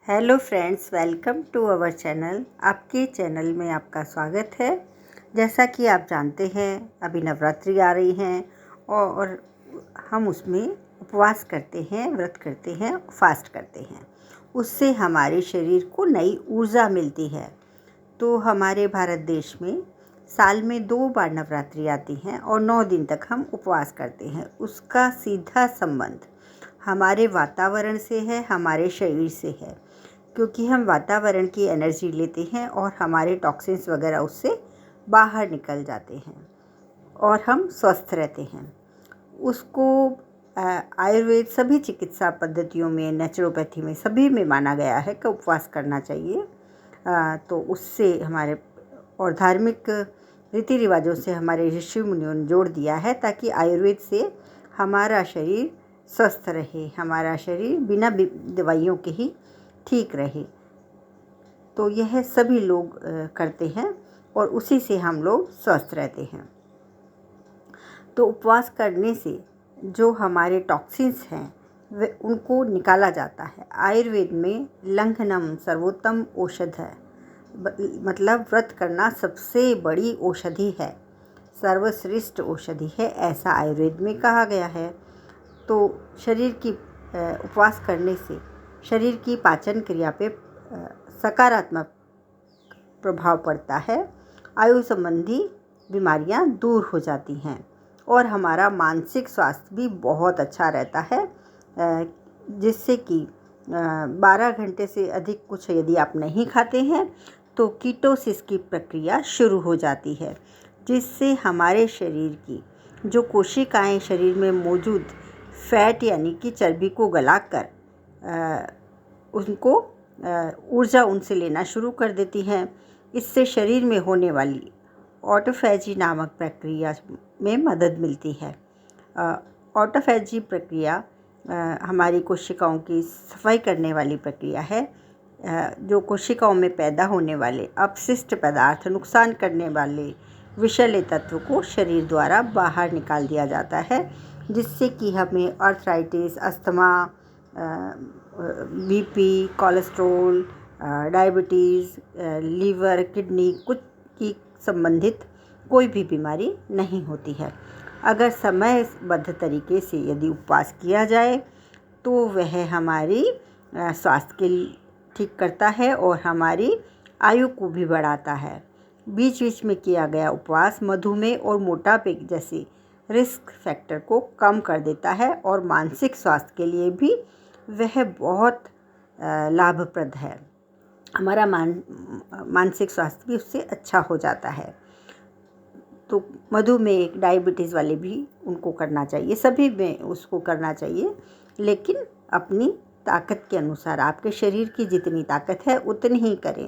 Hello friends, welcome to our channel. आपके channel में आपका स्वागत है। जैसा कि आप जानते हैं, अभी नवरात्रि आ रही हैं और हम उसमें उपवास करते हैं, व्रत करते हैं, फास्ट करते हैं। उससे हमारे शरीर को नई ऊर्जा मिलती है। तो हमारे भारत देश में साल में 2 बार नवरात्रि आती हैं और 9 दिन तक हम उपवास करते हैं। उसका सीधा संबंध हमारे वातावरण से है, हमारे शरीर से है, क्योंकि हम वातावरण की एनर्जी लेते हैं और हमारे टॉक्सिन्स वगैरह उससे बाहर निकल जाते हैं और हम स्वस्थ रहते हैं। उसको आयुर्वेद सभी चिकित्सा पद्धतियों में, नेचुरोपैथी में, सभी में माना गया है कि उपवास करना चाहिए। तो उससे हमारे और धार्मिक रीति रिवाजों से हमारे ऋषि मुनियों ने जोड़ दिया है ताकि आयुर्वेद से हमारा शरीर स्वस्थ रहे, हमारा शरीर बिना दवाइयों के ही ठीक रहे। तो यह सभी लोग करते हैं और उसी से हम लोग स्वस्थ रहते हैं। तो उपवास करने से जो हमारे टॉक्सिन्स हैं वे उनको निकाला जाता है। आयुर्वेद में लंघनम सर्वोत्तम औषध है, मतलब व्रत करना सबसे बड़ी औषधि है, सर्वश्रेष्ठ औषधि है, ऐसा आयुर्वेद में कहा गया है। तो शरीर की उपवास करने से शरीर की पाचन क्रिया पे सकारात्मक प्रभाव पड़ता है। आयु संबंधी बीमारियां दूर हो जाती हैं और हमारा मानसिक स्वास्थ्य भी बहुत अच्छा रहता है, जिससे कि 12 घंटे से अधिक कुछ यदि आप नहीं खाते हैं तो कीटोसिस की प्रक्रिया शुरू हो जाती है, जिससे हमारे शरीर की जो कोशिकाएं शरीर में मौजूद फैट यानी कि चर्बी को गलाकर उनको ऊर्जा उनसे लेना शुरू कर देती हैं। इससे शरीर में होने वाली ऑटोफैजी नामक प्रक्रिया में मदद मिलती है। ऑटोफैजी प्रक्रिया हमारी कोशिकाओं की सफाई करने वाली प्रक्रिया है। जो कोशिकाओं में पैदा होने वाले अपशिष्ट पदार्थ, नुकसान करने वाले विषैले तत्व को शरीर द्वारा बाहर निकाल दिया जाता है, जिससे कि हमें arthritis, asthma, BP, cholesterol, diabetes, liver, kidney कुछ की संबंधित कोई भी बीमारी नहीं होती है। अगर समयबद्ध तरीके से यदि उपवास किया जाए तो वह हमारी स्वास्थ्य के लिए ठीक करता है और हमारी आयु को भी बढ़ाता है। बीच बीच में किया गया उपवास मधुमेह और मोटापे जैसे रिस्क फैक्टर को कम कर देता है और मानसिक स्वास्थ्य के लिए भी वह बहुत लाभप्रद है। हमारा मानसिक स्वास्थ्य भी उससे अच्छा हो जाता है। तो मधुमेह, डायबिटीज़ वाले भी उनको करना चाहिए, सभी में उसको करना चाहिए, लेकिन अपनी ताकत के अनुसार। आपके शरीर की जितनी ताकत है उतनी ही करें।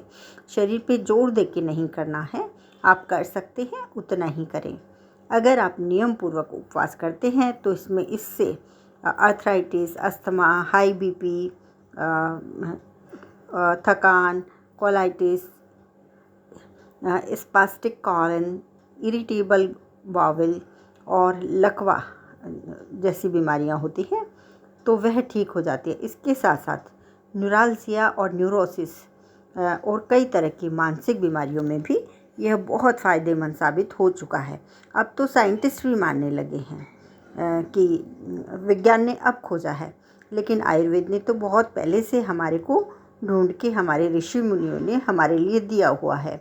शरीर पे जोर दे के नहीं करना है, आप कर सकते हैं उतना ही करें। अगर आप नियम पूर्वक उपवास करते हैं तो इससे अर्थराइटिस, अस्थमा, हाई बीपी, थकान, colitis, spastic colon, irritable bowel और लकवा जैसी बीमारियां होती हैं तो वह ठीक हो जाती है। इसके साथ साथ न्यूराल्जिया और न्यूरोसिस और कई तरह की मानसिक बीमारियों में भी यह बहुत फ़ायदेमंद साबित हो चुका है। अब तो साइंटिस्ट भी मानने लगे हैं कि विज्ञान ने अब खोजा है, लेकिन आयुर्वेद ने तो बहुत पहले से हमारे को ढूंढ के हमारे ऋषि मुनियों ने हमारे लिए दिया हुआ है।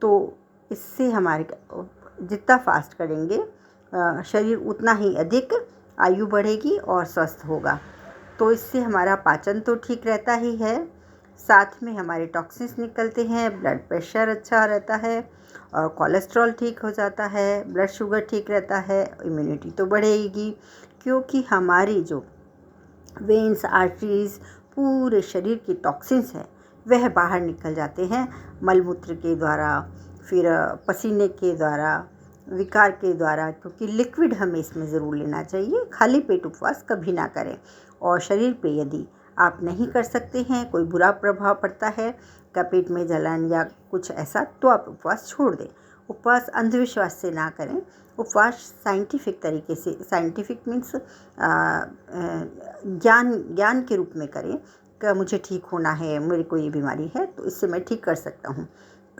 तो इससे हमारे जितना फास्ट करेंगे शरीर उतना ही अधिक आयु बढ़ेगी और स्वस्थ होगा। तो इससे हमारा पाचन तो ठीक रहता ही है, साथ में हमारे टॉक्सिन्स निकलते हैं, ब्लड प्रेशर अच्छा रहता है और कोलेस्ट्रॉल ठीक हो जाता है, ब्लड शुगर ठीक रहता है, इम्यूनिटी तो बढ़ेगी, क्योंकि हमारी जो वेन्स, आर्टरीज, पूरे शरीर की टॉक्सिन्स हैं वह बाहर निकल जाते हैं मलमूत्र के द्वारा, फिर पसीने के द्वारा, विकार के द्वारा, क्योंकि लिक्विड हमें इसमें ज़रूर लेना चाहिए। खाली पेट उपवास कभी ना करें। और शरीर पे यदि आप नहीं कर सकते हैं, कोई बुरा प्रभाव पड़ता है का पेट में जलन या कुछ ऐसा, तो आप उपवास छोड़ दें। उपवास अंधविश्वास से ना करें। उपवास साइंटिफिक तरीके से, साइंटिफिक मीन्स ज्ञान के रूप में करें, कि मुझे ठीक होना है, मेरे को ये बीमारी है तो इससे मैं ठीक कर सकता हूँ,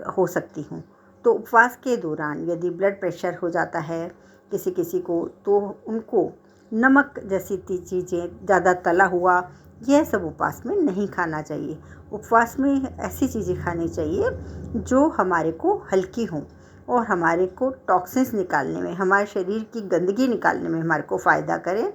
हो सकती हूँ। तो उपवास के दौरान यदि ब्लड प्रेशर हो जाता है किसी किसी को, तो उनको नमक जैसी चीज़ें, ज़्यादा तला हुआ, यह सब उपवास में नहीं खाना चाहिए। उपवास में ऐसी चीज़ें खानी चाहिए जो हमारे को हल्की हों और हमारे को टॉक्सिन्स निकालने में, हमारे शरीर की गंदगी निकालने में हमारे को फ़ायदा करें।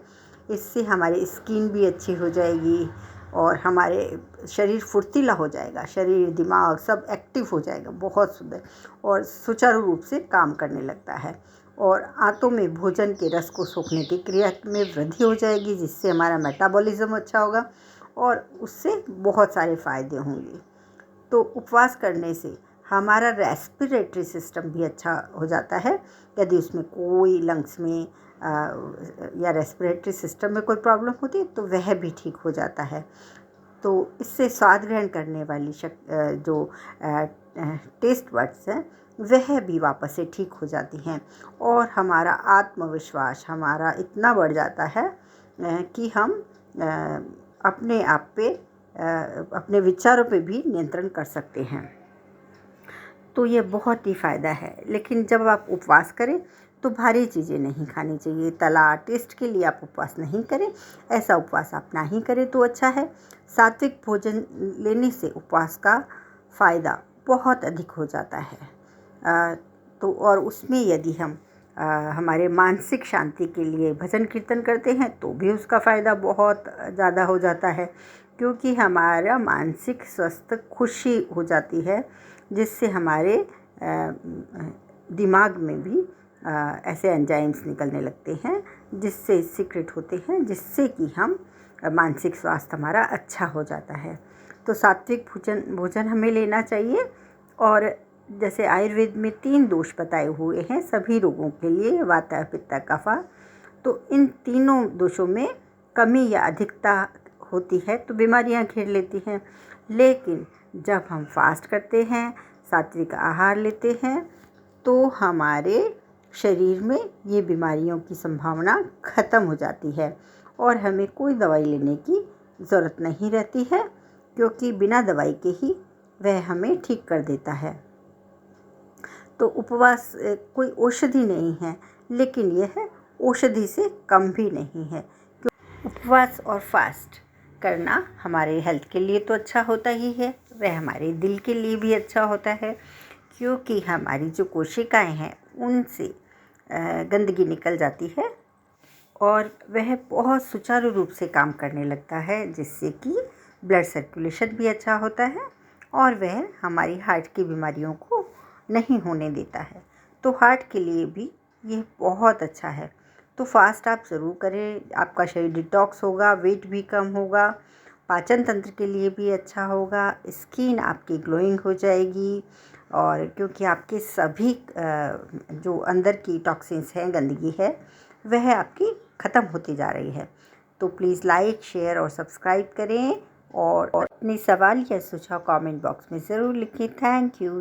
इससे हमारी स्किन भी अच्छी हो जाएगी और हमारे शरीर फुर्तीला हो जाएगा, शरीर दिमाग सब एक्टिव हो जाएगा, बहुत सुंदर, और सुचारू रूप से काम करने लगता है। और आंतों में भोजन के रस को सोखने की क्रिया में वृद्धि हो जाएगी, जिससे हमारा मेटाबॉलिज्म अच्छा होगा और उससे बहुत सारे फ़ायदे होंगे। तो उपवास करने से हमारा रेस्पिरेटरी सिस्टम भी अच्छा हो जाता है। यदि उसमें कोई लंग्स में या रेस्पिरेटरी सिस्टम में कोई प्रॉब्लम होती है तो वह भी ठीक हो जाता है। तो इससे स्वाद ग्रहण करने वाली जो टेस्ट बड्स हैं वह भी वापस से ठीक हो जाती हैं और हमारा आत्मविश्वास हमारा इतना बढ़ जाता है कि हम अपने आप पे, अपने विचारों पे भी नियंत्रण कर सकते हैं। तो ये बहुत ही फ़ायदा है। लेकिन जब आप उपवास करें तो भारी चीज़ें नहीं खानी चाहिए। तला टेस्ट के लिए आप उपवास नहीं करें, ऐसा उपवास आप ना ही करें तो अच्छा है। सात्विक भोजन लेने से उपवास का फ़ायदा बहुत अधिक हो जाता है। तो और उसमें यदि हम हमारे मानसिक शांति के लिए भजन कीर्तन करते हैं तो भी उसका फ़ायदा बहुत ज़्यादा हो जाता है, क्योंकि हमारा मानसिक स्वास्थ्य खुशी हो जाती है, जिससे हमारे दिमाग में भी ऐसे एंजाइम्स निकलने लगते हैं जिससे सीक्रेट होते हैं, जिससे कि हम मानसिक स्वास्थ्य हमारा अच्छा हो जाता है। तो सात्विक भोजन हमें लेना चाहिए। और जैसे आयुर्वेद में 3 दोष बताए हुए हैं सभी रोगों के लिए, वाता पित्त कफा। तो इन तीनों दोषों में कमी या अधिकता होती है तो बीमारियां घेर लेती हैं। लेकिन जब हम फास्ट करते हैं, सात्विक आहार लेते हैं, तो हमारे शरीर में ये बीमारियों की संभावना ख़त्म हो जाती है और हमें कोई दवाई लेने की ज़रूरत नहीं रहती है, क्योंकि बिना दवाई के ही वह हमें ठीक कर देता है। तो उपवास कोई औषधि नहीं है, लेकिन यह औषधि से कम भी नहीं है। उपवास और फास्ट करना हमारे हेल्थ के लिए तो अच्छा होता ही है, वह हमारे दिल के लिए भी अच्छा होता है, क्योंकि हमारी जो कोशिकाएं हैं उनसे गंदगी निकल जाती है और वह बहुत सुचारू रूप से काम करने लगता है, जिससे कि ब्लड सर्कुलेशन भी अच्छा होता है और वह हमारी हार्ट की बीमारियों को नहीं होने देता है। तो हार्ट के लिए भी यह बहुत अच्छा है। तो फास्ट आप ज़रूर करें, आपका शरीर डिटॉक्स होगा, वेट भी कम होगा, पाचन तंत्र के लिए भी अच्छा होगा, स्किन आपकी ग्लोइंग हो जाएगी, और क्योंकि आपके सभी जो अंदर की टॉक्सिन्स हैं, गंदगी है, वह आपकी ख़त्म होती जा रही है। तो प्लीज़ लाइक, शेयर और सब्सक्राइब करें और अपने सवाल या सुझाव कमेंट बॉक्स में ज़रूर लिखें। Thank you.